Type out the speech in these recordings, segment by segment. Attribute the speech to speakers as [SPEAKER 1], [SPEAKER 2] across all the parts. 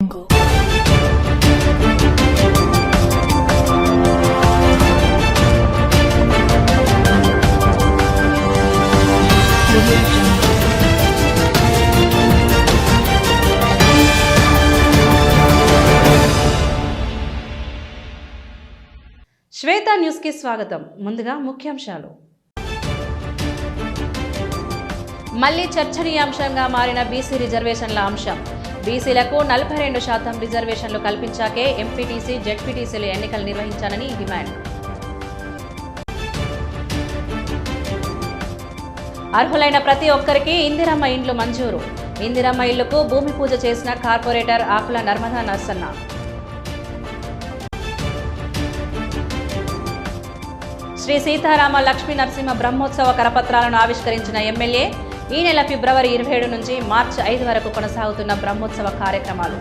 [SPEAKER 1] శ్వేత news కి స్వాగతం. ముందుగా ముఖ్యాంశాలు. మళ్లీ చర్చనీయాంశంగా మారిన బీసీ రిజర్వేషన్ల అంశం. బీసీలకు 42% రిజర్వేషన్లు కల్పించాకే ఎంపీటీసీ, జెడ్పీటీసీలు ఎన్నికలు నిర్వహించాలని డిమాండ్. అర్హులైన ప్రతి ఒక్కరికి ఇందిరమ్మ ఇండ్లు మంజూరు. ఇందిరమ్మ ఇళ్లకు భూమి పూజ చేసిన కార్పొరేటర్ ఆకుల నర్మదా నర్సన్న. శ్రీ సీతారామ లక్ష్మీ నరసింహ బ్రహ్మోత్సవ కరపత్రాలను ఆవిష్కరించిన ఎమ్మెల్యే. ఈ నెల ఫిబ్రవరి 27 నుంచి మార్చి 5 వరకు కొనసాగుతున్న బ్రహ్మోత్సవ కార్యక్రమాలు.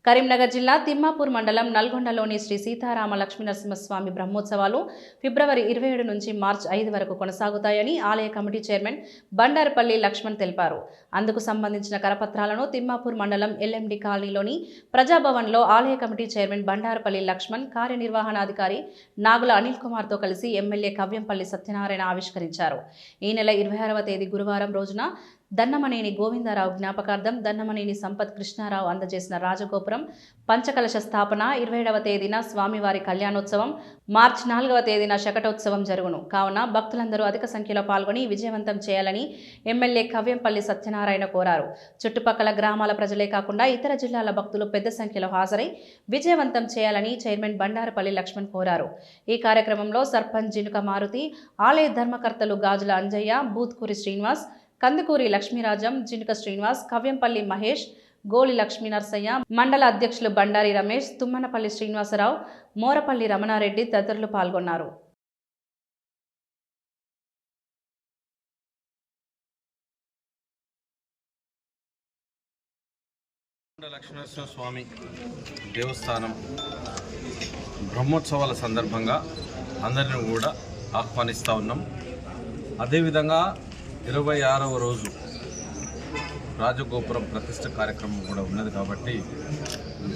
[SPEAKER 1] కరీంనగర్ జిల్లా తిమ్మాపూర్ మండలం నల్గొండలోని శ్రీ సీతారామ లక్ష్మీ నరసింహస్వామి బ్రహ్మోత్సవాలు ఫిబ్రవరి 27 నుంచి మార్చి 5 వరకు కొనసాగుతాయని ఆలయ కమిటీ చైర్మన్ బండారుపల్లి లక్ష్మణ్ తెలిపారు. అందుకు సంబంధించిన కరపత్రాలను తిమ్మాపూర్ మండలం ఎల్ఎండి కాలనీలోని ప్రజాభవన్లో ఆలయ కమిటీ చైర్మన్ బండారుపల్లి లక్ష్మణ్, కార్యనిర్వహణాధికారి నాగుల అనిల్ కుమార్తో కలిసి ఎమ్మెల్యే కవ్యంపల్లి సత్యనారాయణ ఆవిష్కరించారు. ఈ నెల 26వ తేదీ గురువారం రోజున దన్నమనేని గోవిందరావు జ్ఞాపకార్థం దన్నమనేని సంపత్ కృష్ణారావు అందజేసిన రాజగోపురం పంచకలశ స్థాపన, 27వ తేదీన స్వామివారి కళ్యాణోత్సవం, మార్చి 4వ తేదీన శకటోత్సవం జరుగును. కావున భక్తులందరూ అధిక సంఖ్యలో పాల్గొని విజయవంతం చేయాలని ఎమ్మెల్యే కవ్యంపల్లి సత్యనారాయణ కోరారు. చుట్టుపక్కల గ్రామాల ప్రజలే కాకుండా ఇతర జిల్లాల భక్తులు పెద్ద సంఖ్యలో హాజరై విజయవంతం చేయాలని చైర్మన్ బండారుపల్లి లక్ష్మణ్ కోరారు. ఈ కార్యక్రమంలో సర్పంచ్ జినుక మారుతి, ఆలయ ధర్మకర్తలు గాజుల అంజయ్య, బూత్కూరి శ్రీనివాస్, కందుకూరి లక్ష్మీరాజం, జినుక శ్రీనివాస్, కవ్యంపల్లి మహేష్, గోలి లక్ష్మీ నరసయ్య, మండల అధ్యక్షులు బండారి రమేష్, తుమ్మనపల్లి శ్రీనివాసరావు, మోరపల్లి రమణారెడ్డి తదితరులు పాల్గొన్నారు.
[SPEAKER 2] లక్ష్మీనరసింహస్వామి దేవస్థానం బ్రహ్మోత్సవాల సందర్భంగా అందరిని కూడా ఆహ్వానిస్తూ ఉన్నాం. అదేవిధంగా 26వ రోజు రాజగోపురం ప్రతిష్ఠ కార్యక్రమం కూడా ఉన్నది కాబట్టి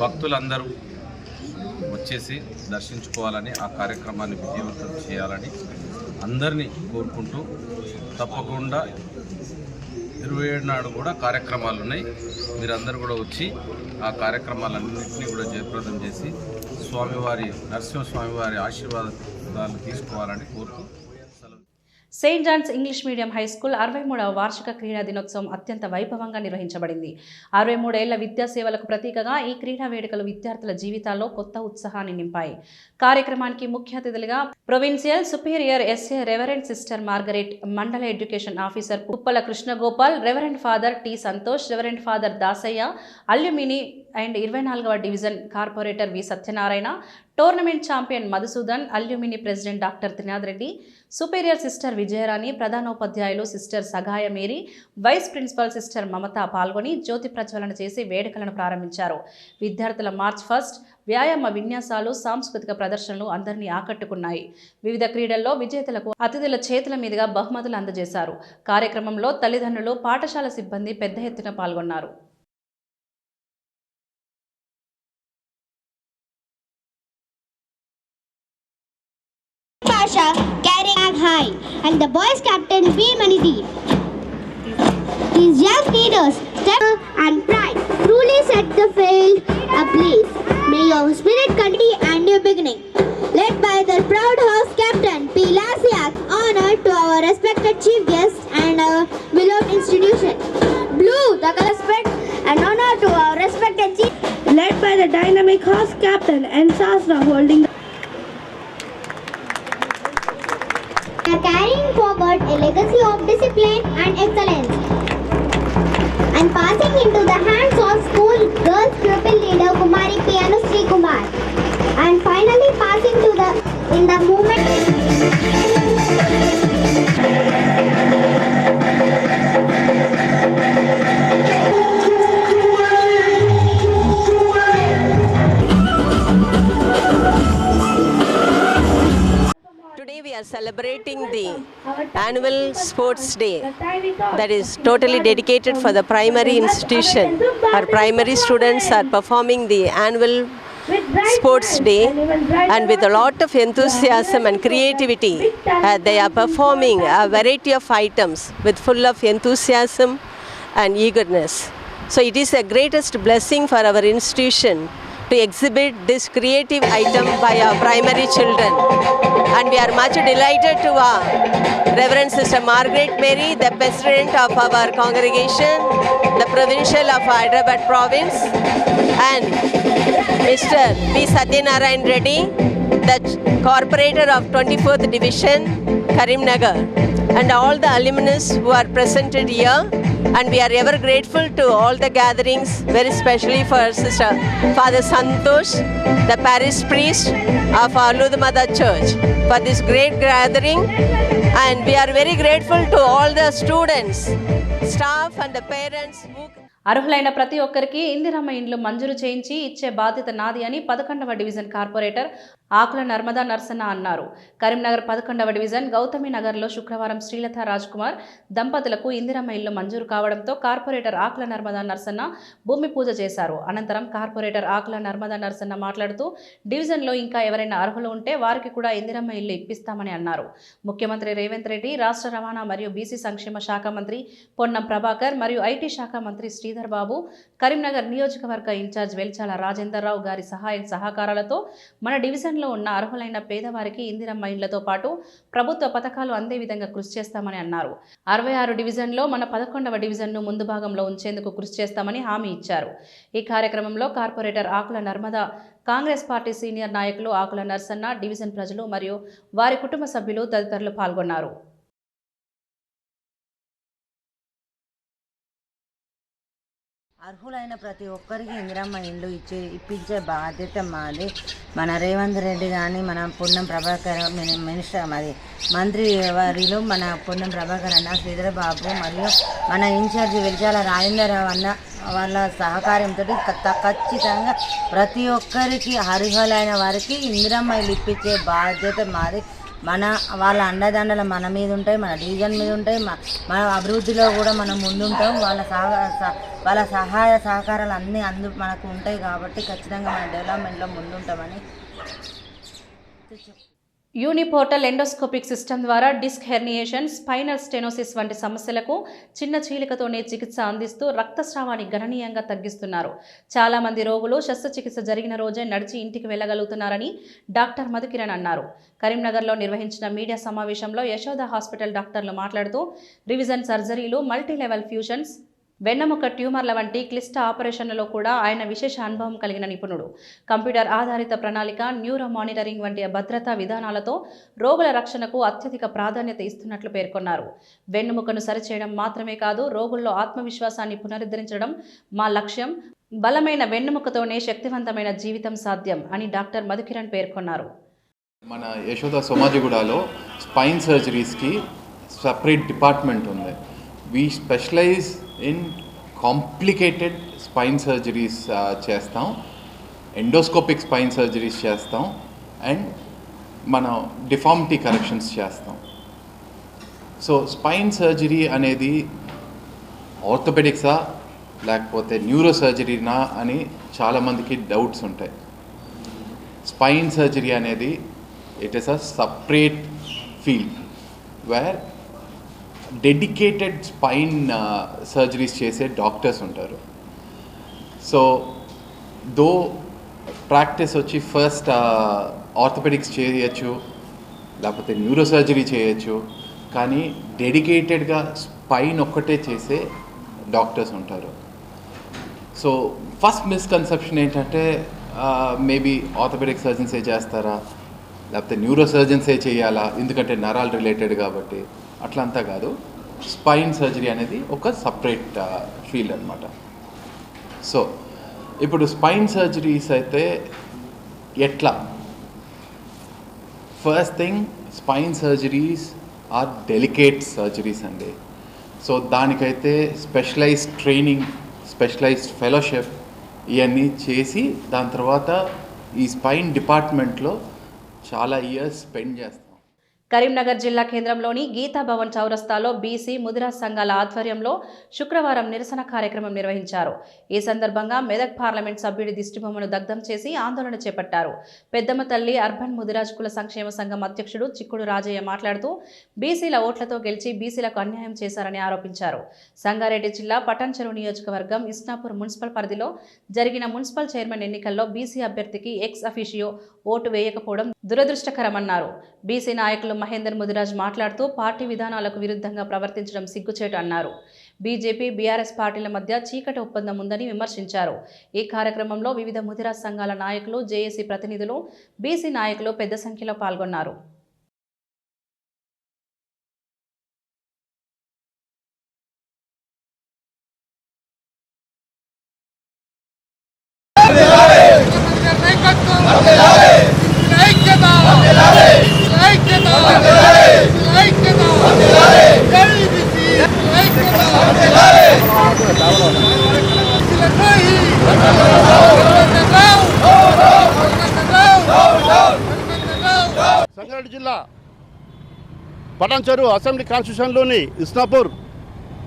[SPEAKER 2] భక్తులందరూ వచ్చేసి దర్శించుకోవాలని, ఆ కార్యక్రమాన్ని విజయవంతం చేయాలని అందరినీ కోరుకుంటూ, తప్పకుండా 27 నాడు కూడా కార్యక్రమాలు ఉన్నాయి. మీరందరూ కూడా వచ్చి ఆ కార్యక్రమాలన్నింటినీ కూడా జయప్రదం చేసి స్వామివారి నరసింహస్వామివారి ఆశీర్వాదాలు తీసుకోవాలని కోరుతూ
[SPEAKER 1] saint John's English medium high school 63వ వార్షిక క్రీడా దినోత్సవం అత్యంత వైభవంగా నిర్వహించబడింది. 63 ఏళ్ల విద్యా సేవలకు ప్రతీకగా ఈ క్రీడా వేడుకలు విద్యార్థుల జీవితాల్లో కొత్త ఉత్సాహాన్ని నింపాయి. కార్యక్రమానికి ముఖ్య అతిథులుగా provincial superior SA reverend sister Margaret, మండల education officer Puppala Krishnagopal, reverend father T Santosh, reverend father Dasaiah, alumni and 24వ division corporator V Satyanarayana, tournament champion Madhusudan, alumni president doctor Trinath Reddy, superior sister Vijayarani, ప్రధానోపాధ్యాయులు sister Sagaya Mary, vice principal sister Mamata పాల్గొని జ్యోతి ప్రజ్వలన చేసి వేడుకలను ప్రారంభించారు. విద్యార్థుల మార్చ్ ఫస్ట్, వ్యాయామ విన్యాసాలు, సాంస్కృతిక ప్రదర్శనలు అందరినీ ఆకట్టుకున్నాయి. వివిధ క్రీడల్లో విజేతలకు అతిథుల చేతుల మీదుగా బహుమతులు అందజేశారు. కార్యక్రమంలో తల్లిదండ్రులు, పాఠశాల సిబ్బంది పెద్ద ఎత్తున పాల్గొన్నారు.
[SPEAKER 3] Carrying high and the boys captain B Manidi. These young leaders step and pride truly set the field ablaze. May your spirit continue and new beginning. Led by the proud house captain P Lasiak, honor to our respected chief guest and our beloved institution. Blue, the respect and honor to our respected chief.
[SPEAKER 4] Led by the dynamic house captain and Sasna holding.
[SPEAKER 3] Are carrying forward a legacy of discipline and excellence and passing into the hands of school girls pupil leader Kumari P. Anusri Kumar and finally passing to the in the movement.
[SPEAKER 5] Today we are celebrating the annual sports day that is totally dedicated for the primary institution. Our primary students are performing the annual sports day, and with a lot of enthusiasm and creativity they are performing a variety of items with full of enthusiasm and eagerness. So it is the greatest blessing for our institution to exhibit this creative item by our primary children, and we are much delighted to Reverend Sister Margaret Mary, the President of our congregation, the Provincial of Hyderabad Province, and Mr. B. Satyanarayan Reddy, the Corporator of 24th Division, Karimnagar, and all the alumnus who are presented here. And we are ever grateful to all the gatherings, very specially for Sister Father Santosh, the parish priest of our Ludmada Church, for this great gathering. And we are very grateful to all the students, staff and the parents who
[SPEAKER 1] అర్హులైన ప్రతి ఒక్కరికి ఇందిరమ్మ ఇండ్లు మంజూరు చేయించి ఇచ్చే బాధ్యత నాది అని 11వ డివిజన్ కార్పొరేటర్ ఆకుల నర్మదా నర్సన్న అన్నారు. కరీంనగర్ 11వ డివిజన్ గౌతమి నగర్లో శుక్రవారం శ్రీలత రాజ్ కుమార్ దంపతులకు ఇందిరమ్మ ఇల్లు మంజూరు కావడంతో కార్పొరేటర్ ఆకుల నర్మదా నర్సన్న భూమి పూజ చేశారు. అనంతరం కార్పొరేటర్ ఆకుల నర్మదా నర్సన్న మాట్లాడుతూ డివిజన్లో ఇంకా ఎవరైనా అర్హులు ఉంటే వారికి కూడా ఇందిరమ్మ ఇల్లు ఇప్పిస్తామని అన్నారు. ముఖ్యమంత్రి రేవంత్ రెడ్డి, రాష్ట్ర రవాణా మరియు బీసీ సంక్షేమ శాఖ మంత్రి పొన్నం ప్రభాకర్ మరియు ఐటీ శాఖ మంత్రి శ్రీధర్ బాబు, కరీంనగర్ నియోజకవర్గ ఇన్ఛార్జ్ వెల్చాల రాజేందర్ రావు గారి సహాయ సహకారాలతో మన డివిజన్లో ఉన్న అర్హులైన పేదవారికి ఇందిరమ్మ ఇండ్లతో పాటు ప్రభుత్వ పథకాలు అందే విధంగా కృషి చేస్తామని అన్నారు. 66 డివిజన్లో మన 11వ డివిజన్ను ముందు భాగంలో ఉంచేందుకు కృషి చేస్తామని హామీ ఇచ్చారు. ఈ కార్యక్రమంలో కార్పొరేటర్ ఆకుల నర్మదా, కాంగ్రెస్ పార్టీ సీనియర్ నాయకులు ఆకుల నర్సన్న, డివిజన్ ప్రజలు మరియు వారి కుటుంబ సభ్యులు తదితరులు పాల్గొన్నారు.
[SPEAKER 6] అర్హులైన ప్రతి ఒక్కరికి ఇందిరమ్మ ఇండ్లు ఇప్పించే బాధ్యత మాది. మన రేవంత్ రెడ్డి కానీ, మన పొన్నం ప్రభాకర్ మినిస్టర్, మరి మంత్రి వారిలో మన పొన్నం ప్రభాకర్ అన్న, శ్రీధర్ బాబు మరియు మన ఇన్ఛార్జి వెల్చాల రాజేంద్రరావు అన్న వాళ్ళ సహకారంతో ఖచ్చితంగా ప్రతి ఒక్కరికి అర్హులైన వారికి ఇందిరమ్మ ఇల్లు ఇప్పించే బాధ్యత మాది. వాళ్ళ అండదండలు మన మీద ఉంటాయి, మన డివిజన్ మీద ఉంటాయి, మన అభివృద్ధిలో కూడా మనం ముందుంటాం. వాళ్ళ సహాయ సహకారాలు అన్నీ మనకు ఉంటాయి కాబట్టి ఖచ్చితంగా మన డెవలప్మెంట్లో ముందుంటామని.
[SPEAKER 1] యూనిపోర్టల్ ఎండోస్కోపిక్ సిస్టమ్ ద్వారా డిస్క్ హెర్నియేషన్, స్పైనల్ స్టెనోసిస్ వంటి సమస్యలకు చిన్న చీలికతోనే చికిత్స అందిస్తూ రక్తస్రావాన్ని గణనీయంగా తగ్గిస్తున్నారు. చాలా మంది రోగులు శస్త్రచికిత్స జరిగిన రోజే నడిచి ఇంటికి వెళ్లగలుగుతున్నారని డాక్టర్ మధుకిరణ్ అన్నారు. కరీంనగర్లో నిర్వహించిన మీడియా సమావేశంలో యశోద హాస్పిటల్ డాక్టర్లు మాట్లాడుతూ రివిజన్ సర్జరీలు, మల్టీ లెవెల్ ఫ్యూజన్స్, వెన్నెముక ట్యూమర్ల వంటి క్లిష్ట ఆపరేషన్లలో కూడా ఆయన విశేష అనుభవం కలిగిన నిపుణుడు. కంప్యూటర్ ఆధారిత ప్రణాళిక, న్యూరో మానిటరింగ్ వంటి భద్రతా విధానాలతో రోగుల రక్షణకు అత్యధిక ప్రాధాన్యత ఇస్తున్నట్లు పేర్కొన్నారు. వెన్నెముకను సరిచేయడం మాత్రమే కాదు, రోగుల్లో ఆత్మవిశ్వాసాన్ని పునరుద్ధరించడం మా లక్ష్యం. బలమైన వెన్నెముకతోనే శక్తివంతమైన జీవితం సాధ్యం అని డాక్టర్ మధుకిరణ్ పేర్కొన్నారు.
[SPEAKER 7] మన యశోద సోమాజిగూడలో స్పైన్ సర్జరీస్కి సపరేట్ డిపార్ట్మెంట్ ఉంది. We specialize in complicated spine surgeries చేస్తాం, ఎండోస్కోపిక్ స్పైన్ సర్జరీస్ చేస్తాం, అండ్ మనం డిఫార్మిటీ కరెక్షన్స్ చేస్తాం. సో స్పైన్ సర్జరీ అనేది ఆర్థోపెడిక్సా లేకపోతే న్యూరో సర్జరీనా అని చాలామందికి డౌట్స్ ఉంటాయి. స్పైన్ సర్జరీ అనేది it is a separate field where dedicated spine surgeries చేసే డాక్టర్స్ ఉంటారు. సో దో ప్రాక్టీస్ వచ్చి ఫస్ట్ ఆర్థోపెడిక్స్ చేయొచ్చు, లేకపోతే న్యూరో సర్జరీ చేయొచ్చు, కానీ డెడికేటెడ్గా స్పైన్ ఒక్కటే చేసే డాక్టర్స్ ఉంటారు. సో ఫస్ట్ మిస్కన్సెప్షన్ ఏంటంటే మేబీ ఆర్థోపెడిక్ సర్జన్సే చేస్తారా, లేకపోతే న్యూరో సర్జన్సే చేయాలా, ఎందుకంటే నరాలు రిలేటెడ్ కాబట్టి. అట్లంతా కాదు, స్పైన్ సర్జరీ అనేది ఒక సపరేట్ ఫీల్డ్ అనమాట. సో ఇప్పుడు స్పైన్ సర్జరీస్ అయితే ఎట్లా? First thing, spine surgeries are delicate surgeries అండి. సో దానికైతే స్పెషలైజ్డ్ ట్రైనింగ్, స్పెషలైజ్డ్ ఫెలోషిప్ ఇవన్నీ చేసి దాని తర్వాత ఈ స్పైన్ డిపార్ట్మెంట్లో చాలా ఇయర్స్ స్పెండ్ చేస్తాం.
[SPEAKER 1] కరీంనగర్ జిల్లా కేంద్రంలోని గీతా భవన్ చౌరస్తాలో బీసీ ముదిరాజ్ సంఘాల ఆధ్వర్యంలో శుక్రవారం నిరసన కార్యక్రమం నిర్వహించారు. ఈ సందర్భంగా మెదక్ పార్లమెంట్ సభ్యుడి దిష్టిబొమ్మను దగ్ధం చేసి ఆందోళన చేపట్టారు. పెద్దమ్మ తల్లి అర్బన్ ముదిరాజ్ కుల సంక్షేమ సంఘం అధ్యక్షుడు చిక్కుడు రాజయ్య మాట్లాడుతూ బీసీల ఓట్లతో గెలిచి బీసీలకు అన్యాయం చేశారని ఆరోపించారు. సంగారెడ్డి జిల్లా పటాన్చెరు నియోజకవర్గం ఇస్నాపూర్ మున్సిపల్ పరిధిలో జరిగిన మున్సిపల్ చైర్మన్ ఎన్నికల్లో బీసీ అభ్యర్థికి ఎక్స్ అఫిషియో ఓటు వేయకపోవడం దురదృష్టకరమన్నారు. బీసీ నాయకులు మహేందర్ ముదిరాజ్ మాట్లాడుతూ పార్టీ విధానాలకు విరుద్ధంగా ప్రవర్తించడం సిగ్గుచేటు అన్నారు. బీజేపీ బీఆర్ఎస్ పార్టీల మధ్య చీకటి ఒప్పందం ఉందని విమర్శించారు. ఈ కార్యక్రమంలో వివిధ ముదిరాజ్ సంఘాల నాయకులు, జేఏసీ ప్రతినిధులు, బీసీ నాయకులు పెద్ద సంఖ్యలో పాల్గొన్నారు.
[SPEAKER 8] సంగారెడ్డి జిల్లా పటాన్చెరు అసెంబ్లీ కాన్స్టిట్యూషన్లోని ఇస్నాపూర్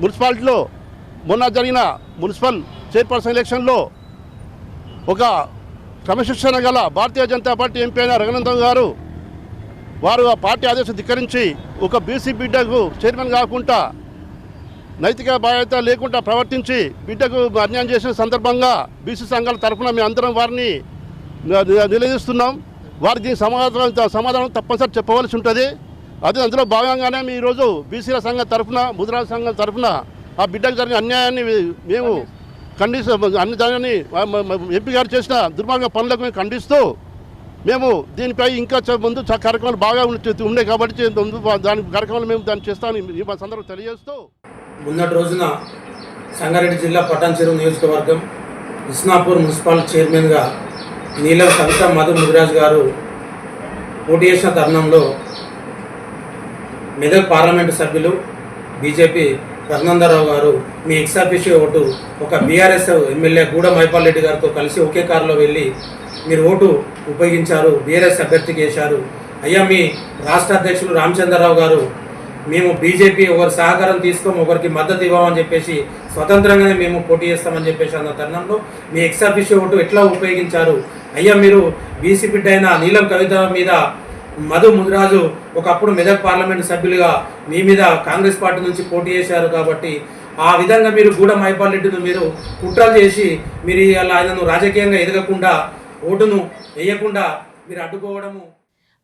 [SPEAKER 8] మున్సిపాలిటీలో మొన్న జరిగిన మున్సిపల్ చైర్పర్సన్ ఎలక్షన్లో ఒక క్రమశిక్షణ గల భారతీయ జనతా పార్టీ ఎంపీ అయిన రఘునందన్ గారు వారు ఆ పార్టీ ఆదేశం ధిక్కరించి ఒక బీసీ బిడ్డకు చైర్మన్ కాకుండా నైతిక బాధ్యత లేకుండా ప్రవర్తించి బిడ్డకు అన్యాయం చేసిన సందర్భంగా బీసీ సంఘాల తరఫున మేము అందరం వారిని నిలదీస్తున్నాం. వారికి సమాధానం తప్పనిసరి చెప్పవలసి ఉంటుంది. అదే అందులో భాగంగానే మేము ఈరోజు బీసీల సంఘం తరఫున, ముదిరాజ్ సంఘం తరఫున ఆ బిడ్డకు జరిగిన అన్యాయాన్ని మేము అన్ని దానిని ఎంపీ గారు చేసిన దుర్మార్గ పనులకు మేము ఖండిస్తూ మేము దీనిపై ఇంకా ముందు కార్యక్రమాలు బాగా ఉన్నాయి కాబట్టి దాని కార్యక్రమాలు మేము దాన్ని చేస్తామని ఈ సందర్భంగా తెలియజేస్తూ
[SPEAKER 9] మొన్నటి రోజున సంగారెడ్డి జిల్లా పటాన్చెరు నియోజకవర్గం ఇస్నాపూర్ మున్సిపల్ చైర్మన్గా నీలం కవిత మధు ముదిరాజ్ గారు పోటీ చేసిన తరుణంలో మెదక్ పార్లమెంటు సభ్యులు బీజేపీ రఘునందరావు గారు మీ ఎక్సాఫిషియో ఓటు ఒక బీఆర్ఎస్ ఎమ్మెల్యే గూడ మైపాల్ రెడ్డి గారితో కలిసి ఒకే కారులో వెళ్ళి మీరు ఓటు ఉపయోగించారు, బీఆర్ఎస్ అభ్యర్థికి వేశారు. అయ్యా మీ రాష్ట్ర అధ్యక్షులు రామచంద్రరావు గారు మేము బీజేపీ ఒకరి సహకారం తీసుకోము, ఒకరికి మద్దతు ఇవ్వమని చెప్పేసి స్వతంత్రంగానే మేము పోటీ చేస్తామని చెప్పేసి అన్న తరుణంలో మీ ఎక్సాఫిషియో ఓటు ఎట్లా ఉపయోగించారు? అయ్యా మీరు బీసీ బిడ్డ అయిన నీలం కవిత మీద మధు ముదిరాజు ఒకప్పుడు మెదక్ పార్లమెంటు సభ్యులుగా మీ మీద కాంగ్రెస్ పార్టీ నుంచి పోటీ చేశారు కాబట్టి ఆ విధంగా మీరు గూడ మైపాల్ రెడ్డిని మీరు కుట్రలు చేసి మీరు అలా ఆయనను రాజకీయంగా ఎదగకుండా ఓటును వేయకుండా మీరు అడ్డుకోవడము.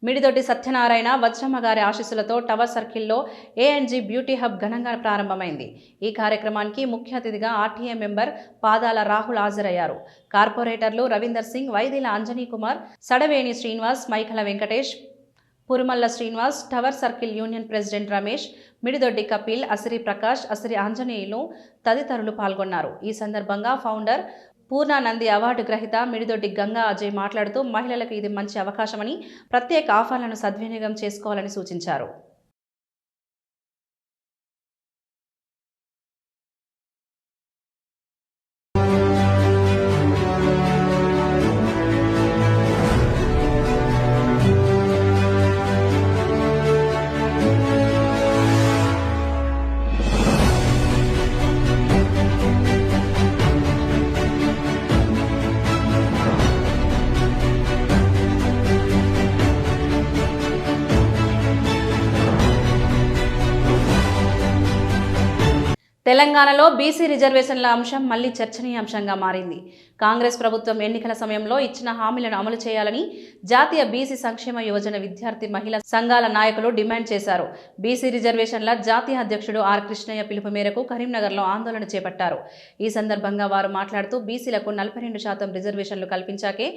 [SPEAKER 1] మిడిదొడ్డి సత్యనారాయణ వజ్రమ్మ గారి ఆశీస్సులతో టవర్ సర్కిల్లో ఏఎన్జీ బ్యూటీ హబ్ ఘనంగా ప్రారంభమైంది. ఈ కార్యక్రమానికి ముఖ్య అతిథిగా ఆర్టీఏ మెంబర్ పాదాల రాహుల్ హాజరయ్యారు. కార్పొరేటర్లు Ravinder Singh, Vaidila Anjani Kumar, Sadaveni Srinivas, Maikhala Venkatesh, Purumalla Srinivas, tower circle union president Ramesh, Mididoddi Kapil, Asiri Prakash, Asiri Anjaneyulu తదితరులు పాల్గొన్నారు. ఈ సందర్భంగా ఫౌండర్ పూర్ణానంది అవార్డు గ్రహీత మిడిదొడ్డి గంగా అజయ్ మాట్లాడుతూ మహిళలకు ఇది మంచి అవకాశమని, ప్రత్యేక ఆఫర్లను సద్వినియోగం చేసుకోవాలని సూచించారు. తెలంగాణలో బీసీ రిజర్వేషన్ల అంశం మళ్లీ చర్చనీయాంశంగా మారింది. కాంగ్రెస్ ప్రభుత్వం ఎన్నికల సమయంలో ఇచ్చిన హామీలను అమలు చేయాలని జాతీయ బీసీ సంక్షేమ యోజన విద్యార్థి మహిళా సంఘాల నాయకులు డిమాండ్ చేశారు. బీసీ రిజర్వేషన్ల జాతీయ అధ్యక్షుడు ఆర్ కృష్ణయ్య పిలుపు మేరకు కరీంనగర్లో ఆందోళన చేపట్టారు. ఈ సందర్భంగా వారు మాట్లాడుతూ బీసీలకు 42% రిజర్వేషన్లు కల్పించాకే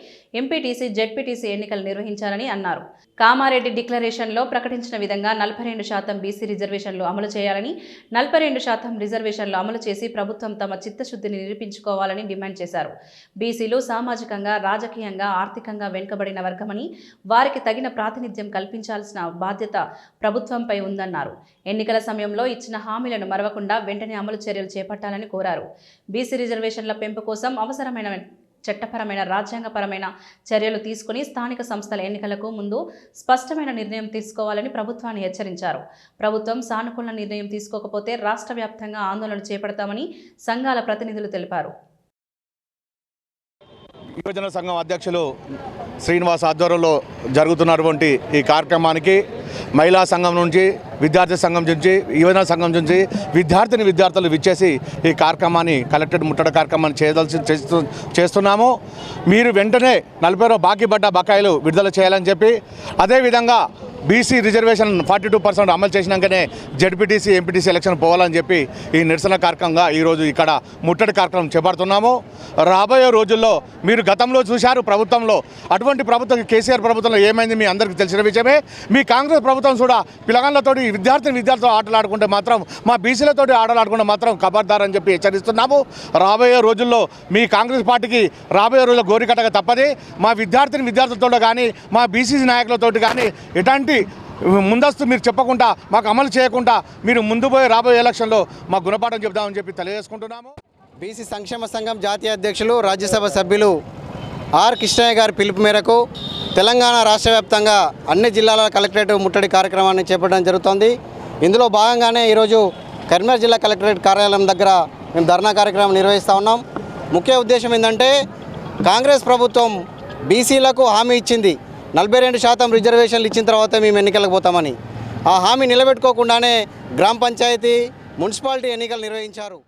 [SPEAKER 1] ఎంపీటీసీ, జెడ్పీటీసీ ఎన్నికలు నిర్వహించాలని అన్నారు. కామారెడ్డి డిక్లరేషన్లో ప్రకటించిన విధంగా 42% బీసీ రిజర్వేషన్లు అమలు చేయాలని, 42% రిజర్వేషన్లు అమలు చేసి ప్రభుత్వం తమ చిత్తశుద్ధిని నిరూపించుకోవాలని డిమాండ్ చేశారు. బీసీలు సామాజికంగా, రాజకీయంగా, ఆర్థికంగా వెనుకబడిన వర్గమని, వారికి తగిన ప్రాతినిధ్యం కల్పించాల్సిన బాధ్యత ప్రభుత్వంపై ఉందన్నారు. ఎన్నికల సమయంలో ఇచ్చిన హామీలను మరవకుండా వెంటనే అమలు చర్యలు చేపట్టాలని కోరారు. బీసీ రిజర్వేషన్ల పెంపు కోసం అవసరమైన చట్టపరమైన రాజ్యాంగపరమైన చర్యలు తీసుకుని స్థానిక సంస్థల ఎన్నికలకు ముందు స్పష్టమైన నిర్ణయం తీసుకోవాలని ప్రభుత్వాన్ని హెచ్చరించారు. ప్రభుత్వం సానుకూల నిర్ణయం తీసుకోకపోతే రాష్ట్ర వ్యాప్తంగా ఆందోళనలు చేపడతామని సంఘాల ప్రతినిధులు తెలిపారు.
[SPEAKER 10] యువజన సంఘం అధ్యక్షులు శ్రీనివాస్ ఆధ్వర్యంలో జరుగుతున్నటువంటి ఈ కార్యక్రమానికి మహిళా సంఘం నుంచి, విద్యార్థి సంఘం నుంచి, యువజన సంఘం నుంచి విద్యార్థులు విచ్చేసి ఈ కార్యక్రమాన్ని కలెక్టరేట్ ముట్టడి కార్యక్రమాన్ని చేస్తున్నాము. మీరు వెంటనే 40 బాకీ పడ్డ బకాయిలు విడుదల చేయాలని చెప్పి, అదేవిధంగా బీసీ రిజర్వేషన్ 42% అమలు చేసినాకనే జడ్పీటీసీ ఎంపీటీసీ ఎలక్షన్ పోవాలని చెప్పి ఈ నిరసన కార్యక్రమంగా ఈరోజు ఇక్కడ ముట్టడి కార్యక్రమం చేపడుతున్నాము. రాబోయే రోజుల్లో మీరు గతంలో చూశారు ప్రభుత్వంలో, అటువంటి ప్రభుత్వం కేసీఆర్ ప్రభుత్వంలో ఏమైంది మీ అందరికీ తెలిసిన విషయమే. మీ కాంగ్రెస్ ప్రభుత్వం కూడా పిల్లగాళ్ళతోటి విద్యార్థులతో ఆటలాడుకుంటే మాత్రం, మా బీసీలతోటి ఆటలాడుకుంటే మాత్రం ఖబర్దార్ అని చెప్పి హెచ్చరిస్తున్నాము. రాబోయే రోజుల్లో మీ కాంగ్రెస్ పార్టీకి రాబోయే రోజుల్లో గోరికట్టగా తప్పది. మా విద్యార్థులతో కానీ, మా బీసీ నాయకులతో కానీ ఎలాంటి ముందస్తు మీరు చెప్పకుండా, మాకు అమలు చేయకుండా మీరు ముందు పోయి రాబోయే ఎలక్షన్లో మాకు గుణపాఠం చెప్దామని చెప్పి తెలియజేసుకుంటున్నాము.
[SPEAKER 11] బీసీ సంక్షేమ సంఘం జాతీయ అధ్యక్షులు, రాజ్యసభ సభ్యులు ఆర్ కృష్ణయ్య గారి పిలుపు మేరకు తెలంగాణ రాష్ట్ర వ్యాప్తంగా అన్ని జిల్లాల కలెక్టరేట్ ముట్టడి కార్యక్రమాన్ని చేపట్టడం జరుగుతోంది. ఇందులో భాగంగానే ఈరోజు కరీంనగర్ జిల్లా కలెక్టరేట్ కార్యాలయం దగ్గర మేము ధర్నా కార్యక్రమం నిర్వహిస్తూ ఉన్నాం. ముఖ్య ఉద్దేశం ఏంటంటే, కాంగ్రెస్ ప్రభుత్వం బీసీలకు హామీ ఇచ్చింది 42% రిజర్వేషన్లు ఇచ్చిన తర్వాత మేము ఎన్నికలకు పోతామని. ఆ హామీ నిలబెట్టుకోకుండానే గ్రామ పంచాయతీ, మున్సిపాలిటీ ఎన్నికలు నిర్వహించారు.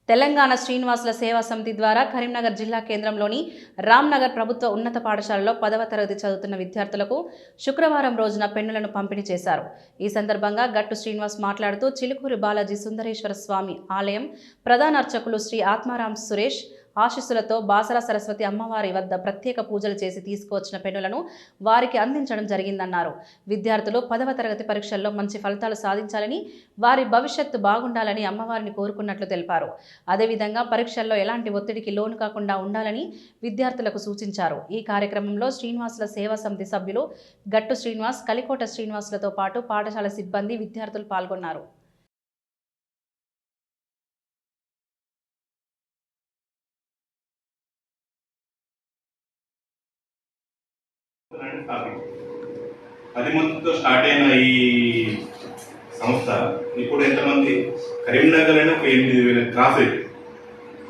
[SPEAKER 1] తెలంగాణ శ్రీనివాసుల సేవా సమితి ద్వారా కరీంనగర్ జిల్లా కేంద్రంలోని రామ్నగర్ ప్రభుత్వ ఉన్నత పాఠశాలలో 10వ తరగతి చదువుతున్న విద్యార్థులకు శుక్రవారం రోజున పెన్నులను పంపిణీ చేశారు. ఈ సందర్భంగా గట్టు శ్రీనివాస్ మాట్లాడుతూ చిలుకూరి బాలాజీ సుందరేశ్వర స్వామి ఆలయం ప్రధాన అర్చకులు శ్రీ ఆత్మారాం సురేష్ ఆశీస్సులతో బాసర సరస్వతి అమ్మవారి వద్ద ప్రత్యేక పూజలు చేసి తీసుకువచ్చిన పెన్నులను వారికి అందించడం జరిగిందన్నారు. విద్యార్థులు 10వ తరగతి పరీక్షల్లో మంచి ఫలితాలు సాధించాలని, వారి భవిష్యత్తు బాగుండాలని అమ్మవారిని కోరుకున్నట్లు తెలిపారు. అదేవిధంగా పరీక్షల్లో ఎలాంటి ఒత్తిడికి లోను కాకుండా ఉండాలని విద్యార్థులకు సూచించారు. ఈ కార్యక్రమంలో శ్రీనివాసుల సేవా సమితి సభ్యులు గట్టు శ్రీనివాస్, కలికోట శ్రీనివాసులతో పాటు పాఠశాల సిబ్బంది, విద్యార్థులు పాల్గొన్నారు.
[SPEAKER 12] పది మందితో స్టార్ట్ అయిన ఈ సంస్థ ఇప్పుడు ఎంతమంది, కరీంనగర్ అని ఒక 8,000 క్రాస్ అయింది.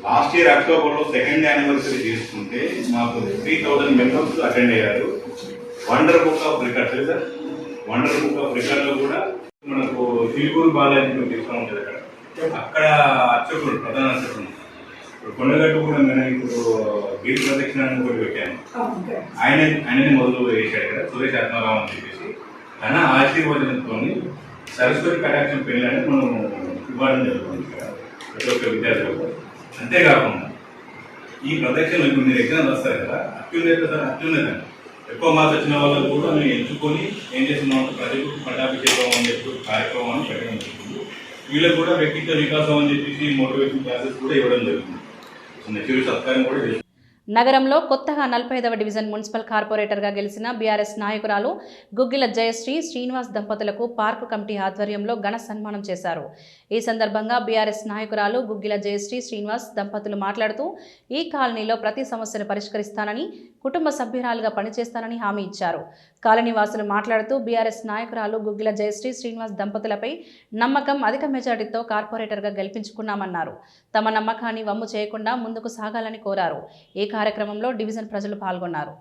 [SPEAKER 12] లాస్ట్ ఇయర్ అక్టోబర్లో 2nd యానివర్సరీ చేసుకుంటే మాకు 3,000 మెంబర్స్ అటెండ్ అయ్యారు. వండర్ బుక్ ఆఫ్ రికార్డ్ తెలుసా, వండర్ బుక్ ఆఫ్ రికార్డ్లో కూడా మనకు చిలుకూరు బాలాజీ చెప్తా ఉంటుంది. అక్కడ అర్చకుడు, ప్రధాన అర్చకుడు కొండగట్టు కూడా నేను ఇప్పుడు గిరి ప్రదక్షిణ కూడా పెట్టాను. ఆయనని మొదలు వేశాడు కదా, సురేష్ ఆత్మారావు అని చెప్పేసి. తన ఆశీర్వచనంతో సరస్వతి కటాక్షం పెళ్ళని మనం ఇవ్వడం జరుగుతుంది ఇక్కడ ప్రతి ఒక్క విద్యార్థులకు. అంతేకాకుండా ఈ ప్రదక్షిణలో ఇప్పుడు మీరు ఎగ్జామ్స్ వస్తారు కదా, అత్యున్నత ఎక్కువ మార్క్స్ వచ్చిన వాళ్ళకు కూడా మేము ఎంచుకొని ఏం చేస్తున్నాం, ప్రజలకు పట్టాభిషేకం అని చెప్పి కార్యక్రమాన్ని పెట్టడం జరుగుతుంది. వీళ్ళకి కూడా వ్యక్తిత్వ వికాసం అని చెప్పేసి మోటివేషన్ క్లాసెస్ కూడా ఇవ్వడం జరుగుతుంది.
[SPEAKER 1] నగరంలో కొత్తగా 45వ డివిజన్ మున్సిపల్ కార్పొరేటర్గా గెలిచిన బీఆర్ఎస్ నాయకురాలు గుగ్గిల జయశ్రీ శ్రీనివాస్ దంపతులకు పార్కు కమిటీ ఆధ్వర్యంలో ఘన సన్మానం చేశారు. ఈ సందర్భంగా బీఆర్ఎస్ నాయకురాలు గుగ్గిల జయశ్రీ శ్రీనివాస్ దంపతులు మాట్లాడుతూ, ఈ కాలనీలో ప్రతి సమస్యను పరిష్కరిస్తానని, కుటుంబ సభ్యురాలుగా పనిచేస్తానని హామీ ఇచ్చారు. కాలనీవాసులు మాట్లాడుతూ, బీఆర్ఎస్ నాయకురాలు గుగ్గిల జయశ్రీ శ్రీనివాస్ దంపతులపై నమ్మకం, అధిక మెజార్టీతో కార్పొరేటర్గా గెలిపించుకున్నామన్నారు. తమ నమ్మకాన్ని వమ్ము చేయకుండా ముందుకు సాగాలని కోరారు. ఈ కార్యక్రమంలో డివిజన్ ప్రజలు పాల్గొన్నారు.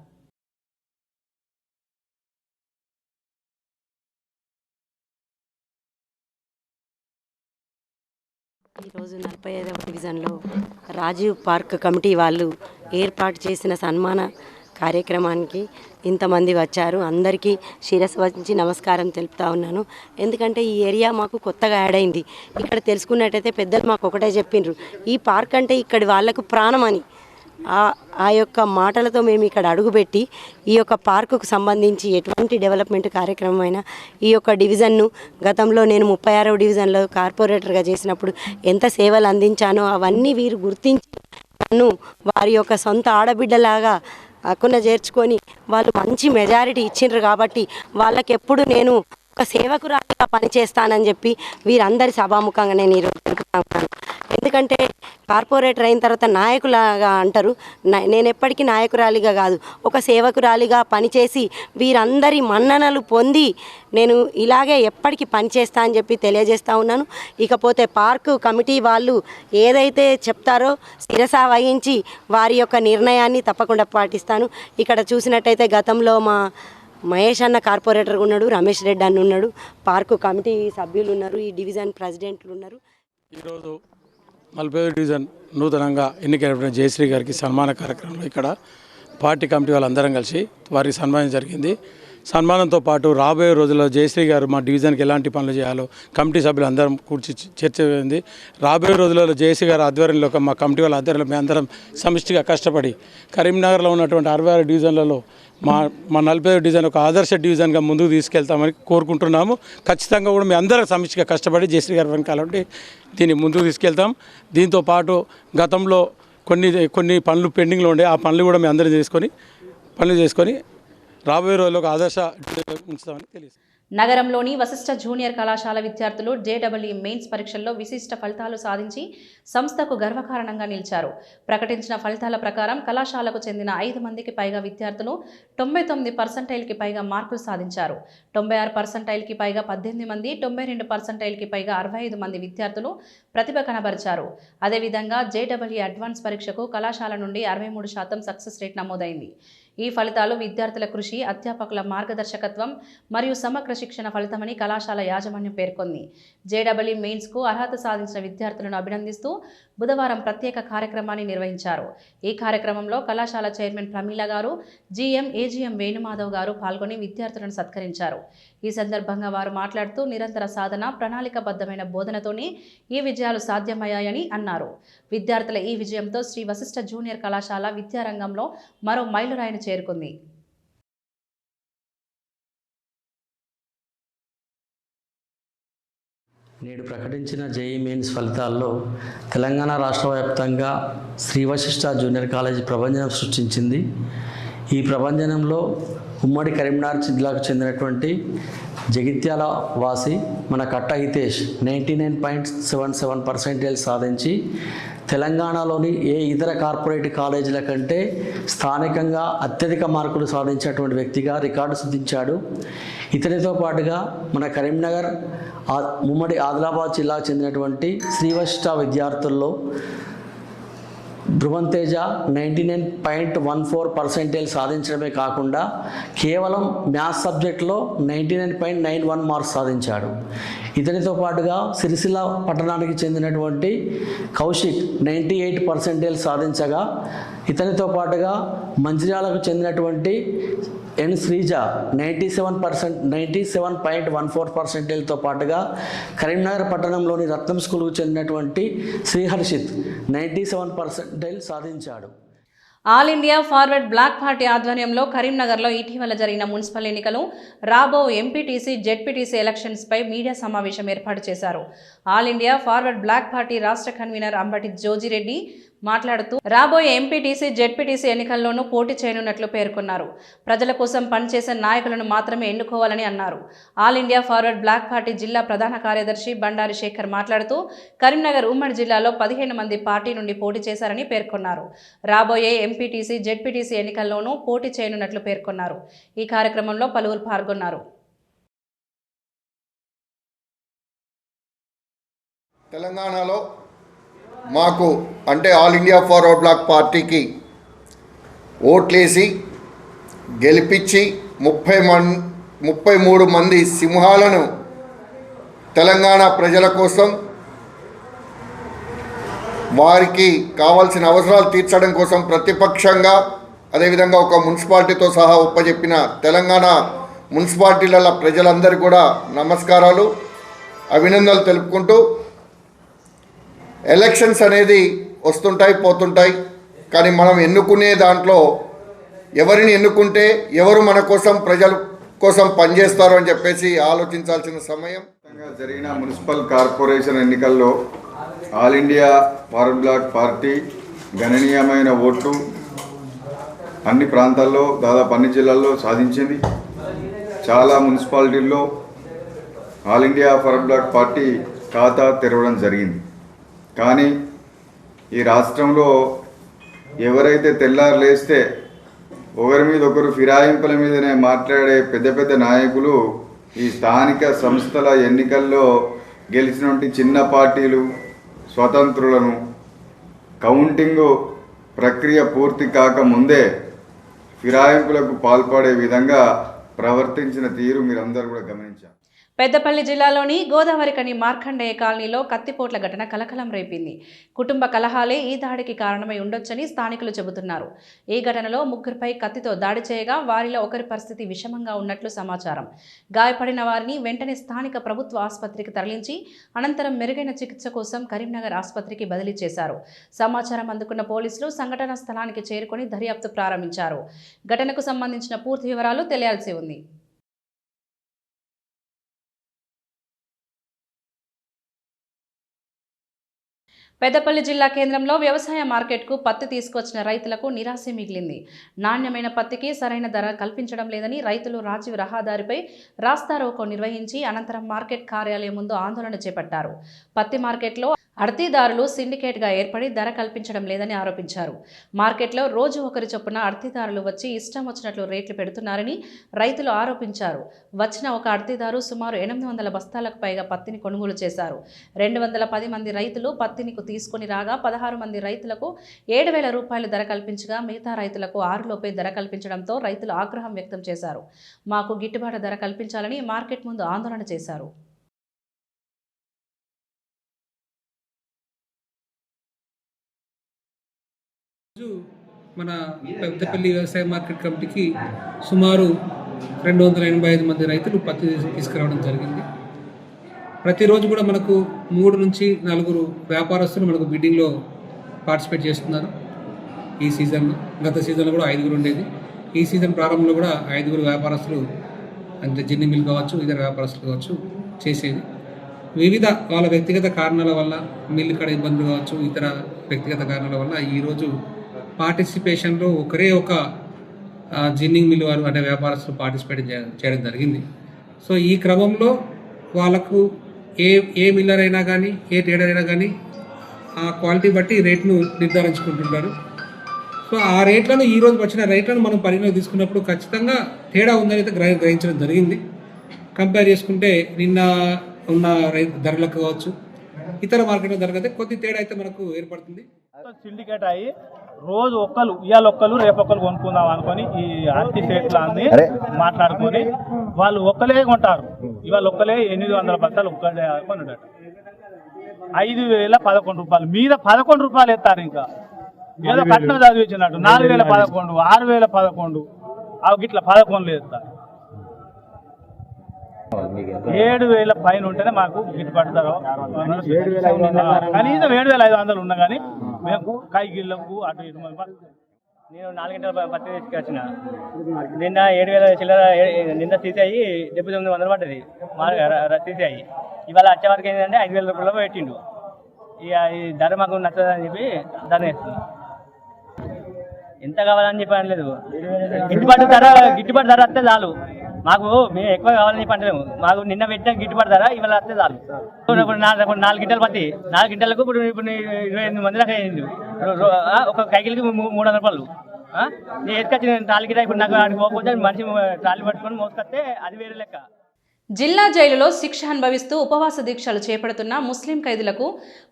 [SPEAKER 5] ఈరోజు 45వ డివిజన్లో రాజీవ్ పార్క్ కమిటీ వాళ్ళు ఏర్పాటు చేసిన సన్మాన కార్యక్రమానికి ఇంతమంది వచ్చారు. అందరికీ శిరస్సు వంచి నమస్కారం తెలుపుతా ఉన్నాను. ఎందుకంటే ఈ ఏరియా మాకు కొత్తగా యాడ్ అయింది. ఇక్కడ తెలుసుకున్నట్టయితే పెద్దలు మాకు ఒకటే చెప్పిండ్రు, ఈ పార్క్ అంటే ఇక్కడి వాళ్ళకు ప్రాణం అని. ఆ యొక్క మాటలతో మేము ఇక్కడ అడుగుపెట్టి ఈ యొక్క పార్కుకు సంబంధించి ఎటువంటి డెవలప్మెంట్ కార్యక్రమం అయినా ఈ యొక్క డివిజన్ను గతంలో నేను 36వ డివిజన్లో కార్పొరేటర్గా చేసినప్పుడు ఎంత సేవలు అందించానో అవన్నీ వీరు గుర్తించి నన్ను వారి యొక్క సొంత ఆడబిడ్డలాగా హక్కున చేర్చుకొని వాళ్ళు మంచి మెజారిటీ ఇచ్చిండ్రు. కాబట్టి వాళ్ళకి ఎప్పుడు నేను ఒక సేవకురాలిగా పనిచేస్తానని చెప్పి వీరందరి సభాముఖంగా నేను ఈరోజు తెలుపుతున్నాను.
[SPEAKER 6] ఎందుకంటే కార్పొరేటర్ అయిన తర్వాత నాయకులాగా అంటారు. నేను ఎప్పటికీ నాయకురాలిగా కాదు, ఒక సేవకురాలిగా పనిచేసి వీరందరి మన్ననలు పొంది నేను ఇలాగే ఎప్పటికీ పనిచేస్తా అని చెప్పి తెలియజేస్తూ ఉన్నాను. ఇకపోతే పార్కు కమిటీ వాళ్ళు ఏదైతే చెప్తారో శిరస వహించి వారి యొక్క నిర్ణయాన్ని తప్పకుండా పాటిస్తాను. ఇక్కడ చూసినట్టయితే గతంలో మా మహేష్ అన్న కార్పొరేటర్ ఉన్నాడు, రమేష్ రెడ్డి అన్న ఉన్నాడు, పార్కు కమిటీ సభ్యులు ఉన్నారు, ఈ డివిజన్ ప్రెసిడెంట్లు ఉన్నారు.
[SPEAKER 13] ఈరోజు 40వ డివిజన్ నూతనంగా ఎన్నికైన జయశ్రీ గారికి సన్మాన కార్యక్రమంలో ఇక్కడ పార్టీ కమిటీ వాళ్ళందరం కలిసి వారికి సన్మానం జరిగింది. సన్మానంతో పాటు రాబోయే రోజుల్లో జయశ్రీ గారు మా డివిజన్కి ఎలాంటి పనులు చేయాలో కమిటీ సభ్యులు అందరం కూర్చి చర్చ అయింది. రాబోయే రోజులలో జయశ్రీ గారి ఆధ్వర్యంలో మా కమిటీ వాళ్ళ ఆధ్వర్యంలో మేము అందరం సమిష్టిగా కష్టపడి కరీంనగర్లో ఉన్నటువంటి 66 డివిజన్లలో మా 40వ డివిజన్ ఒక ఆదర్శ డివిజన్గా ముందుకు తీసుకెళ్తామని కోరుకుంటున్నాము. ఖచ్చితంగా కూడా మేము అందరం సమిష్టిగా కష్టపడి జయశ్రీ గారి వెనకాలంటే దీన్ని ముందుకు తీసుకెళ్తాం. దీంతో పాటు గతంలో కొన్ని పనులు పెండింగ్లో ఉండే ఆ పనులు కూడా మేము అందరం చేసుకొని రాబోయే రోజుల్లో ఒక ఆదర్శ ఉంచుతామని తెలియదు.
[SPEAKER 1] నగరంలోని వశిష్ఠ జూనియర్ కళాశాల విద్యార్థులు JEE మెయిన్స్ పరీక్షల్లో విశిష్ట ఫలితాలు సాధించి సంస్థకు గర్వకారణంగా నిలిచారు. ప్రకటించిన ఫలితాల ప్రకారం కళాశాలకు చెందిన 5 మందికి పైగా విద్యార్థులు 99% పైగా మార్కులు సాధించారు. 96% పైగా 18 మంది, 92% పైగా 65 మంది విద్యార్థులు ప్రతిభ కనబరిచారు. అదేవిధంగా JEE అడ్వాన్స్ పరీక్షకు కళాశాల నుండి 63% సక్సెస్ రేట్ నమోదైంది. ఈ ఫలితాలు విద్యార్థుల కృషి, అధ్యాపకుల మార్గదర్శకత్వం మరియు సమగ్ర శిక్షణ ఫలితమని కళాశాల యాజమాన్యం పేర్కొంది. JEE మెయిన్స్కు అర్హత సాధించిన విద్యార్థులను అభినందిస్తూ బుధవారం ప్రత్యేక కార్యక్రమాన్ని నిర్వహించారు. ఈ కార్యక్రమంలో కళాశాల చైర్మన్ ప్రమీల గారు, GM AGM వేణుమాధవ్ గారు పాల్గొని విద్యార్థులను సత్కరించారు. ఈ సందర్భంగా వారు మాట్లాడుతూ నిరంతర సాధన, ప్రణాళికబద్ధమైన బోధనతోనే ఈ విజయాలు సాధ్యమయ్యాయని అన్నారు. విద్యార్థుల ఈ విజయంతో శ్రీ వశిష్ఠ జూనియర్ కళాశాల విద్యారంగంలో మరో మైలురాయిని చేరుకుంది.
[SPEAKER 14] నేడు ప్రకటించిన JEE మెయిన్స్ ఫలితాల్లో తెలంగాణ రాష్ట్ర వ్యాప్తంగా శ్రీ వశిష్ఠ జూనియర్ కాలేజీ ప్రభంజనం సృష్టించింది. ఈ ప్రభంజనంలో ఉమ్మడి కరీంనగర్ జిల్లాకు చెందినటువంటి జగిత్యాల వాసి మన కట్ట హితేష్ 99.77% సాధించి తెలంగాణలోని ఏ ఇతర కార్పొరేట్ కాలేజీల కంటే స్థానికంగా అత్యధిక మార్కులు సాధించినటువంటి వ్యక్తిగా రికార్డు సృష్టించాడు. ఇతనితో పాటుగా మన కరీంనగర్ ఉమ్మడి ఆదిలాబాద్ జిల్లాకు చెందినటువంటి శ్రీ వశిష్ఠ విద్యార్థుల్లో ధ్రువం తేజ 99.14% సాధించడమే కాకుండా కేవలం మ్యాథ్స్ సబ్జెక్టులో 99.91 మార్క్స్ సాధించాడు. ఇతనితో పాటుగా సిరిసిల్ల పట్టణానికి చెందినటువంటి కౌశిక్ 98% సాధించగా, ఇతనితో పాటుగా మంచిర్యాలకు చెందినటువంటి ఎన్ శ్రీజ 97.14%తో పాటుగా కరీంనగర్ పట్టణంలోని రత్నం స్కూల్కు చెందినటువంటి శ్రీహర్షిత్ 97% సాధించాడు.
[SPEAKER 1] All India forward black Party ఆధ్వర్యంలో కరీంనగర్లో ఇటీవల జరిగిన మున్సిపల్ ఎన్నికలు, రాబో ఎంపీటీసీ జెడ్పీటీసీ ఎలక్షన్స్పై మీడియా సమావేశం ఏర్పాటు చేశారు. All India forward black Party రాష్ట్ర కన్వీనర్ అంబటి జోజిరెడ్డి మాట్లాడుతూ రాబోయే ఎంపీటీసీ జెడ్పీటీసీ ఎన్నికల్లోనూ పోటీ చేయనున్నట్లు పేర్కొన్నారు. ప్రజల కోసం పనిచేసే నాయకులను మాత్రమే ఎన్నుకోవాలని అన్నారు. All India forward black Party జిల్లా ప్రధాన కార్యదర్శి బండారి శేఖర్ మాట్లాడుతూ కరీంనగర్ ఉమ్మడి జిల్లాలో 15 మంది పార్టీ నుండి పోటీ చేశారని పేర్కొన్నారు. రాబోయే ఎంపీటీసీ జెడ్పీటీసీ ఎన్నికల్లోనూ పోటీ చేయనున్నట్లు పేర్కొన్నారు. ఈ కార్యక్రమంలో పలువురు పాల్గొన్నారు.
[SPEAKER 15] తెలంగాణలో మాకు అంటే ఆల్ ఇండియా ఫార్వర్డ్ బ్లాక్ పార్టీకి ఓట్లేసి గెలిపించి 33 మంది సింహాలను తెలంగాణ ప్రజల కోసం వారికి కావాల్సిన అవసరాలు తీర్చడం కోసం ప్రతిపక్షంగా అదేవిధంగా ఒక మున్సిపాలిటీతో సహా ఒప్పజెప్పిన తెలంగాణ మున్సిపాలిటీల ప్రజలందరికీ కూడా నమస్కారాలు, అభినందనలు తెలుపుకుంటూ ఎలక్షన్స్ అనేది వస్తుంటాయి పోతుంటాయి, కానీ మనం ఎన్నుకునే దాంట్లో ఎవరిని ఎన్నుకుంటే ఎవరు మన కోసం ప్రజల కోసం పనిచేస్తారు అని చెప్పేసి ఆలోచించాల్సిన సమయం.
[SPEAKER 16] జరిగిన మున్సిపల్ కార్పొరేషన్ ఎన్నికల్లో All India forward black Party గణనీయమైన ఓట్లు అన్ని ప్రాంతాల్లో దాదాపు అన్ని జిల్లాల్లో సాధించింది. చాలా మున్సిపాలిటీల్లో all India forward black party ఖాతా తెరవడం జరిగింది. కానీ ఈ రాష్ట్రంలో ఎవరైతే తెల్లారు లేస్తే ఒకరి మీద ఒకరు ఫిరాయింపుల మీదనే మాట్లాడే పెద్ద పెద్ద నాయకులు ఈ స్థానిక సంస్థల ఎన్నికల్లో గెలిచినటువంటి చిన్న పార్టీలు స్వతంత్రులను కౌంటింగ్ ప్రక్రియ పూర్తి కాకముందే ఫిరాయింపులకు పాల్పడే విధంగా ప్రవర్తించిన తీరు మీరందరూ కూడా గమనించారు.
[SPEAKER 1] పెద్దపల్లి జిల్లాలోని గోదావరికని మార్కండేయ కాలనీలో కత్తిపోట్ల ఘటన కలకలం రేపింది. కుటుంబ కలహాలే ఈ దాడికి కారణమై ఉండొచ్చని స్థానికులు చెబుతున్నారు. ఈ ఘటనలో ముగ్గురిపై కత్తితో దాడి చేయగా వారిలో ఒకరి పరిస్థితి విషమంగా ఉన్నట్లు సమాచారం. గాయపడిన వారిని వెంటనే స్థానిక ప్రభుత్వ ఆసుపత్రికి తరలించి అనంతరం మెరుగైన చికిత్స కోసం కరీంనగర్ ఆసుపత్రికి బదిలీ చేశారు. సమాచారం అందుకున్న పోలీసులు సంఘటనా స్థలానికి చేరుకొని దర్యాప్తు ప్రారంభించారు. ఘటనకు సంబంధించిన పూర్తి వివరాలు తెలియాల్సి ఉంది. పెద్దపల్లి జిల్లా కేంద్రంలో వ్యవసాయ మార్కెట్కు పత్తి తీసుకొచ్చిన రైతులకు నిరాశ మిగిలింది. నాణ్యమైన పత్తికి సరైన ధర కల్పించడం లేదని రైతులు రాజీవ్ రహదారిపై రాస్తారోకో నిర్వహించి అనంతరం మార్కెట్ కార్యాలయం ముందు ఆందోళన చేపట్టారు. పత్తి మార్కెట్లో అర్తీదారులు సిండికేట్గా ఏర్పడి ధర కల్పించడం లేదని ఆరోపించారు. మార్కెట్లో రోజు ఒకరి చొప్పున అర్తీదారులు వచ్చి ఇష్టం వచ్చినట్లు రేట్లు పెడుతున్నారని రైతులు ఆరోపించారు. వచ్చిన ఒక అర్తీదారు సుమారు 800 బస్తాలకు పైగా పత్తిని కొనుగోలు చేశారు. 210 మంది రైతులు పత్తిని తీసుకుని రాగా 16 మంది రైతులకు 7,000 రూపాయలు ధర కల్పించగా మిగతా రైతులకు 6 లోపే ధర కల్పించడంతో రైతులు ఆగ్రహం వ్యక్తం చేశారు. మాకు గిట్టుబాటు ధర కల్పించాలని మార్కెట్ ముందు ఆందోళన చేశారు.
[SPEAKER 9] మన పెద్దపల్లి వ్యవసాయ మార్కెట్ కమిటీకి సుమారు 285 మంది రైతులు పత్తి తీసుకురావడం జరిగింది. ప్రతిరోజు కూడా మనకు 3 నుంచి 4 వ్యాపారస్తులు మనకు బిడ్డింగ్లో పార్టిసిపేట్ చేస్తున్నారు. ఈ సీజన్లో గత సీజన్లో కూడా 5 ఉండేది. ఈ సీజన్ ప్రారంభంలో కూడా 5 వ్యాపారస్తులు అంటే జిన్ని మిల్ కావచ్చు, ఇతర వ్యాపారస్తులు కావచ్చు చేసేది. వివిధ వాళ్ళ వ్యక్తిగత కారణాల వల్ల మిల్లు కాడ ఇబ్బందులు కావచ్చు, ఇతర వ్యక్తిగత కారణాల వల్ల ఈరోజు పార్టిసిపేషన్లో ఒకరే ఒక జిన్నింగ్ మిల్ వారు అంటే వ్యాపారస్తులు పార్టిసిపేట్ చేయడం జరిగింది. సో ఈ క్రమంలో వాళ్ళకు ఏ మిల్లర్ అయినా కానీ ఏ ట్రేడర్ అయినా కానీ ఆ క్వాలిటీ బట్టి రేట్ను నిర్ధారించుకుంటుంటారు. సో ఆ రేట్లను ఈరోజు వచ్చిన రేట్లను మనం పరిగణలోకి తీసుకున్నప్పుడు ఖచ్చితంగా తేడా ఉందని అయితే గ్రహించడం జరిగింది. కంపేర్ చేసుకుంటే నిన్న ఉన్న ధరలకు కావచ్చు, ఇతర మార్కెట్ ధరలు అయితే కొద్ది తేడా అయితే మనకు ఏర్పడుతుంది.
[SPEAKER 17] సిండికేట్ అయ్యి రోజు ఇవాళ ఒక్కరు రేపొక్కరు కొనుక్కుందాం అనుకొని ఈ ఆర్టీ సేట్లని మాట్లాడుకొని వాళ్ళు ఒక్కలే కొంటారు. ఇవాళ ఒక్కలే 800 బస్తాలు ఒక్కలే కొనడట. 5,011 రూపాయలు మీద 11 రూపాయలు ఎత్తారు. ఇంకా ఏదో కట్నం చదివించినట్టు 4,011, 6,011 అవి గిట్ల 11 ఎత్తారు. 7,000 పైన ఉంటేనే మాకు గిట్టుబాటు ధర. కనీసం 7,500 ఉన్నా కానీ మేము కైగిళ్ళకు అటు ఇటు.
[SPEAKER 18] నేను 4 గంటల పత్తి తీసుకొచ్చిన. నిన్న 7,000 చిల్లర నిన్న తీసేయి 7900 పడ్డది తీసేయి. ఇవాళ వచ్చే వరకు ఏంటంటే 5,000 రూపాయలు పెట్టిండు. ఇక ఈ ధర మాకు నచ్చదని చెప్పి ధర వేస్తుంది. ఎంత కావాలని చెప్పి అనలేదు. గిట్టుబాటు ధర వస్తే చాలు మాకు. మేము ఎక్కువ కావాలని చెప్పి అంటలేము. మాకు నిన్న పెట్టిన గిట్టుబాటు ధర ఇవాళ వస్తే చాలు. ఇప్పుడు 4 గింటలు పత్తి 4 గింటలకు ఇప్పుడు 28 మంది దాకా అయింది. ఒక కైకిలకి 300 రూపాయలు. నేను ఎత్తుకొచ్చి 4 గిట ఇప్పుడు నాకు ఆడికి పోకపోతే మనిషి ట్రాలీ పట్టుకొని మోసుకొస్తే అది వేరే లెక్క.
[SPEAKER 1] జిల్లా జైలులో శిక్ష అనుభవిస్తూ ఉపవాస దీక్షలు చేపడుతున్న ముస్లిం ఖైదీలకు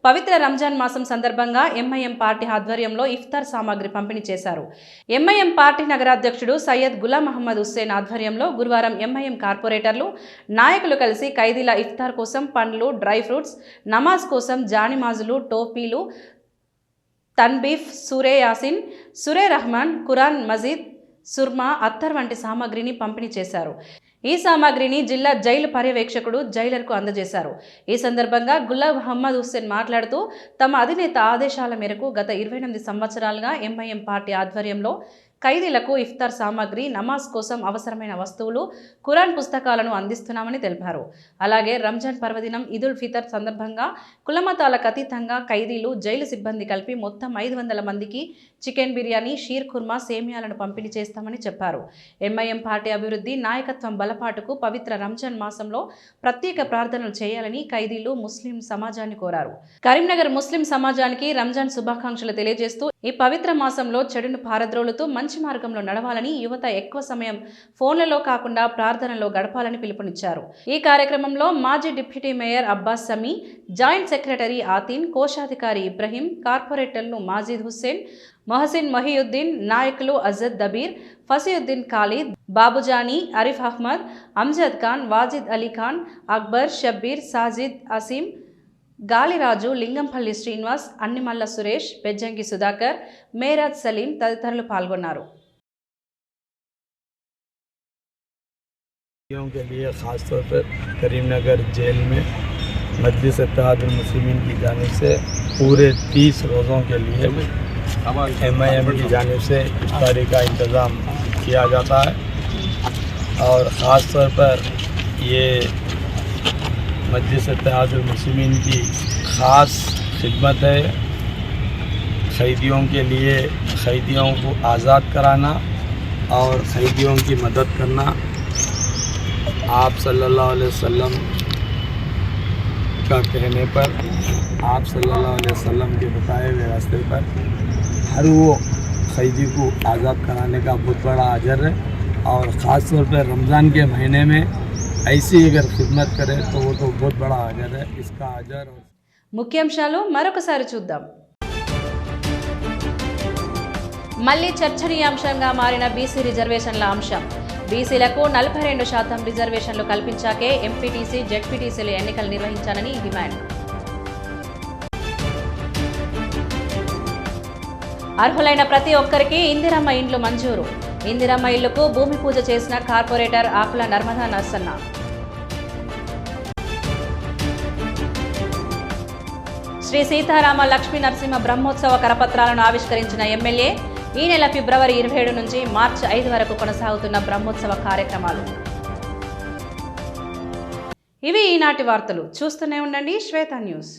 [SPEAKER 1] పవిత్ర రంజాన్ మాసం సందర్భంగా ఎంఐఎం పార్టీ ఆధ్వర్యంలో ఇఫ్తార్ సామాగ్రి పంపిణీ చేశారు. ఎంఐఎం పార్టీ నగరాధ్యక్షుడు సయ్యద్ గులాం మహమ్మద్ హుస్సేన్ ఆధ్వర్యంలో గురువారం ఎంఐఎం కార్పొరేటర్లు నాయకులు కలిసి ఖైదీల ఇఫ్తార్ కోసం పండ్లు, డ్రై ఫ్రూట్స్, నమాజ్ కోసం జానిమాజులు, టోపీలు, తన్బీఫ్, సూరే యాసిన్, సూరే రహమాన్, ఖురాన్ మజీద్, సుర్మా, అత్తర్ వంటి సామాగ్రిని పంపిణీ చేశారు. ఈ సామాగ్రిని జిల్లా జైలు పర్యవేక్షకుడు జైలర్కు అందజేశారు. ఈ సందర్భంగా గులాం మహమ్మద్ హుస్సేన్ మాట్లాడుతూ తమ అధినేత ఆదేశాల మేరకు గత 28 సంవత్సరాలుగా ఎంఐఎం పార్టీ ఆధ్వర్యంలో ఖైదీలకు ఇఫ్తార్ సామాగ్రి, నమాజ్ కోసం అవసరమైన వస్తువులు, ఖురాన్ పుస్తకాలను అందిస్తున్నామని తెలిపారు. అలాగే రంజాన్ పర్వదినం, ఈదుల్ ఫితర్ సందర్భంగా కులమతాలకు అతీతంగా ఖైదీలు, జైలు సిబ్బంది కలిపి మొత్తం 500 మందికి చికెన్ బిర్యానీ, షీర్ కుర్మా, సేమియాలను పంపిణీ చేస్తామని చెప్పారు. ఎంఐఎం పార్టీ అభివృద్ధి, నాయకత్వం బలపాటుకు పవిత్ర రంజాన్ మాసంలో ప్రత్యేక ప్రార్థనలు చేయాలని ఖైదీలు ముస్లిం సమాజాన్ని కోరారు. కరీంనగర్ ముస్లిం సమాజానికి రంజాన్ శుభాకాంక్షలు తెలియజేస్తూ ఈ పవిత్ర మాసంలో చెడును పారద్రోలుతూ మంచి మార్గంలో నడవాలని, యువత ఎక్కువ సమయం ఫోన్లలో కాకుండా ప్రార్థనలో గడపాలని పిలుపునిచ్చారు. ఈ కార్యక్రమంలో మాజీ డిప్యూటీ మేయర్ అబ్బాస్ సమీ, జాయింట్ సెక్రటరీ ఆతిన్, కోశాధికారి ఇబ్రహీం, కార్పొరేటర్లు మాజిద్ హుస్సేన్, మొహసిన్ మొహియుద్దీన్, నాయకులు అజద్ దబీర్, ఫసీయుద్దీన్ ఖాలిద్, బాబుజానీ, అరిఫ్ అహ్మద్, అమ్జద్ ఖాన్, వాజిద్ అలీ ఖాన్, అక్బర్, షబ్బీర్, సాజిద్, అసీం, గాలిరాజు, లింగంపల్లి శ్రీనివాస్, అన్నిమల్ల సురేష్, బెజ్జంకి సుధాకర్, మేరాజ్ సలీం తదితరులు పాల్గొన్నారు.
[SPEAKER 19] के लिए ख़ासतौर पर करीमनगर जेल में मजलिस इत्तेहादुल मुस्लिमीन की जानिब से पूरे 30 रोज़ों के लिए MIM की जानिब से इफ्तारी का इंतज़ाम किया जाता है और ख़ास तौर पर ये मजलिस इत्तेहादुल मुस्लिमीन की ख़ास खिदमत है क़ैदियों के लिए, क़ैदियों को आज़ाद कराना और क़ैदियों की मदद करना। आप सल्लल्लाहु अलैहि वसल्लम का कहने पर, आप सल्लल्लाहु अलैहि वसल्लम के बताए हुए रास्ते पर हर वो क़ैदी को आज़ाद कराने का बहुत बड़ा अजर है और ख़ास तौर पर रमज़ान के महीने में ऐसी अगर खिदमत करे तो वो तो बहुत बड़ा अजर है। इसका अजर और
[SPEAKER 1] ముఖ్యాంశాలు మరొకసారి చూద్దాం. మళ్లీ చర్చనీయాంశంగా మారిన బీసీ రిజర్వేషన్ల అంశం. బీసీలకు 42% రిజర్వేషన్లు కల్పించాకే ఎంపీటీసీ, జెడ్పీటీసీలు ఎన్నికలు నిర్వహించాలని డిమాండ్. అర్హులైన ప్రతి ఒక్కరికి ఇందిరమ్మ ఇండ్లు మంజూరు. ఇందిరమ్మ ఇళ్లకు భూమి పూజ చేసిన కార్పొరేటర్ ఆకుల నర్మదా నర్సన్న. శ్రీ సీతారామ లక్ష్మీ నరసింహ బ్రహ్మోత్సవ కరపత్రాలను ఆవిష్కరించిన ఎమ్మెల్యే. ఈ నెల ఫిబ్రవరి 27 నుంచి మార్చి 5 వరకు కొనసాగుతున్న బ్రహ్మోత్సవ కార్యక్రమాలు. ఇవి ఈనాటి వార్తలు. చూస్తూనే ఉండండి శ్వేత న్యూస్.